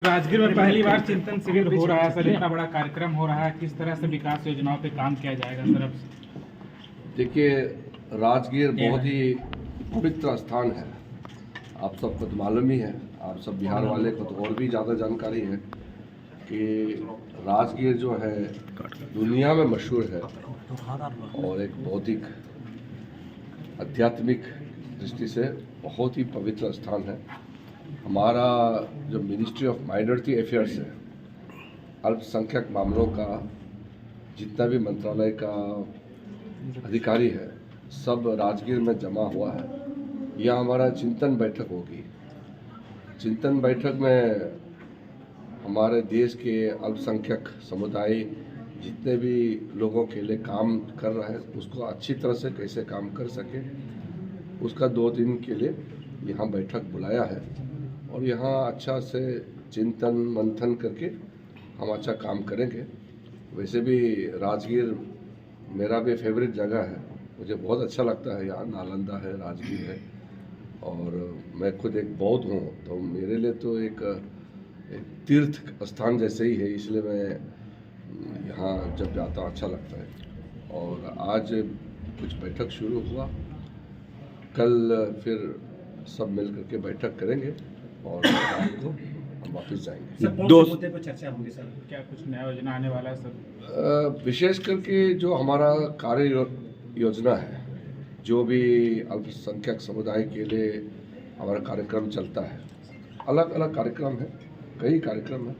राजगीर में पहली बार चिंतन शिविर हो रहा है सर, इतना बड़ा कार्यक्रम हो रहा है, किस तरह से विकास योजनाओं पे काम किया जाएगा सर? अब देखिए, राजगीर बहुत ही पवित्र स्थान है। आप सबको तो मालूम ही है, आप सब बिहार वाले को तो और भी ज़्यादा जानकारी है कि राजगीर जो है दुनिया में मशहूर है और एक बौद्धिक आध्यात्मिक दृष्टि से बहुत ही पवित्र स्थान है। हमारा जो मिनिस्ट्री ऑफ माइनॉरिटी अफेयर्स है, अल्पसंख्यक मामलों का जितना भी मंत्रालय का अधिकारी है, सब राजगीर में जमा हुआ है। यहाँ हमारा चिंतन बैठक होगी। चिंतन बैठक में हमारे देश के अल्पसंख्यक समुदाय जितने भी लोगों के लिए काम कर रहा है, उसको अच्छी तरह से कैसे काम कर सके, उसका 2 दिन के लिए यहाँ बैठक बुलाया है और यहाँ अच्छा से चिंतन मंथन करके हम अच्छा काम करेंगे। वैसे भी राजगीर मेरा भी फेवरेट जगह है, मुझे बहुत अच्छा लगता है। यहाँ नालंदा है, राजगीर है और मैं खुद एक बौद्ध हूँ, तो मेरे लिए तो एक तीर्थ स्थान जैसे ही है, इसलिए मैं यहाँ जब जाता हूँ अच्छा लगता है। और आज कुछ बैठक शुरू हुआ, कल फिर सब मिल करके बैठक करेंगे और शाम को हम वापस जाएंगे। सर, कौन से मुद्दे पर चर्चा होगी सर? क्या कुछ नया योजना आने वाला है सर? विशेष करके जो हमारा कार्य योजना है, जो भी अल्पसंख्यक समुदाय के लिए हमारा कार्यक्रम चलता है, अलग अलग कार्यक्रम है, कई कार्यक्रम है,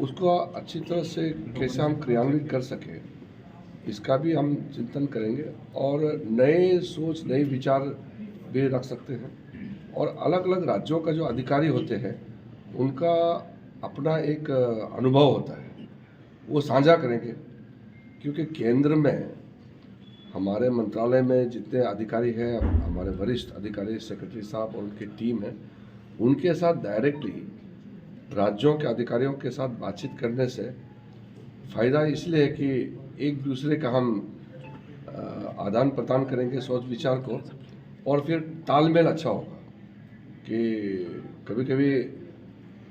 उसको अच्छी तरह से कैसे हम क्रियान्वित कर सकें, इसका भी हम चिंतन करेंगे और नए सोच नए विचार भी रख सकते हैं। और अलग अलग राज्यों का जो अधिकारी होते हैं, उनका अपना एक अनुभव होता है, वो साझा करेंगे। क्योंकि केंद्र में हमारे मंत्रालय में जितने अधिकारी हैं, हमारे वरिष्ठ अधिकारी सेक्रेटरी साहब और उनकी टीम है, उनके साथ डायरेक्टली राज्यों के अधिकारियों के साथ बातचीत करने से फ़ायदा इसलिए है कि एक दूसरे का हम आदान प्रदान करेंगे सोच विचार को, और फिर तालमेल अच्छा होगा। कि कभी कभी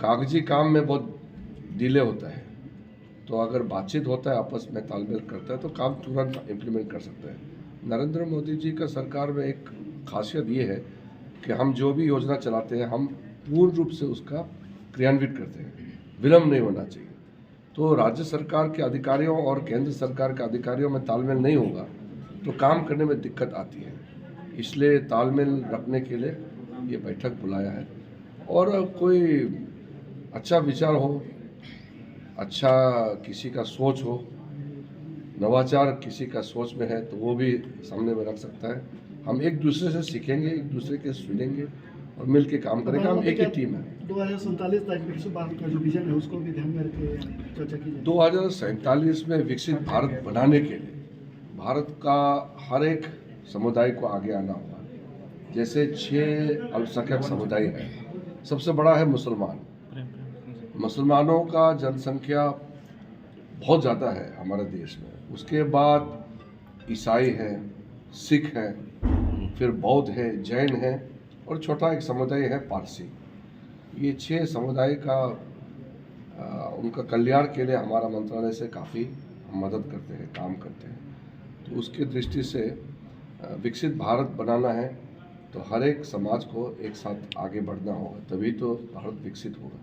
कागजी काम में बहुत डिले होता है, तो अगर बातचीत होता है, आपस में तालमेल करता है, तो काम तुरंत इम्प्लीमेंट कर सकते हैं। नरेंद्र मोदी जी का सरकार में एक खासियत ये है कि हम जो भी योजना चलाते हैं, हम पूर्ण रूप से उसका क्रियान्वित करते हैं, विलम्ब नहीं होना चाहिए। तो राज्य सरकार के अधिकारियों और केंद्र सरकार के अधिकारियों में तालमेल नहीं होगा तो काम करने में दिक्कत आती है। इसलिए तालमेल रखने के लिए ये बैठक बुलाया है। और कोई अच्छा विचार हो, अच्छा किसी का सोच हो, नवाचार किसी का सोच में है, तो वो भी सामने में रख सकता है। हम एक दूसरे से सीखेंगे, एक दूसरे के सुनेंगे और मिल के काम करेंगे। हम एक ही टीम है। 2047 तक विकसित भारत का जो विजन है, उसको भी ध्यान में रखके चर्चा की जाए। 2047 में विकसित भारत बनाने के लिए भारत का हर एक समुदाय को आगे आना होगा। जैसे 6 अल्पसंख्यक समुदाय हैं, सबसे बड़ा है मुसलमान। मुसलमानों का जनसंख्या बहुत ज़्यादा है हमारे देश में। उसके बाद ईसाई हैं, सिख हैं, फिर बौद्ध है, जैन है और छोटा एक समुदाय है पारसी। ये 6 समुदाय का उनका कल्याण के लिए हमारा मंत्रालय से काफ़ी मदद करते हैं, काम करते हैं। तो उसकी दृष्टि से विकसित भारत बनाना है तो हर एक समाज को एक साथ आगे बढ़ना होगा, तभी तो भारत विकसित होगा।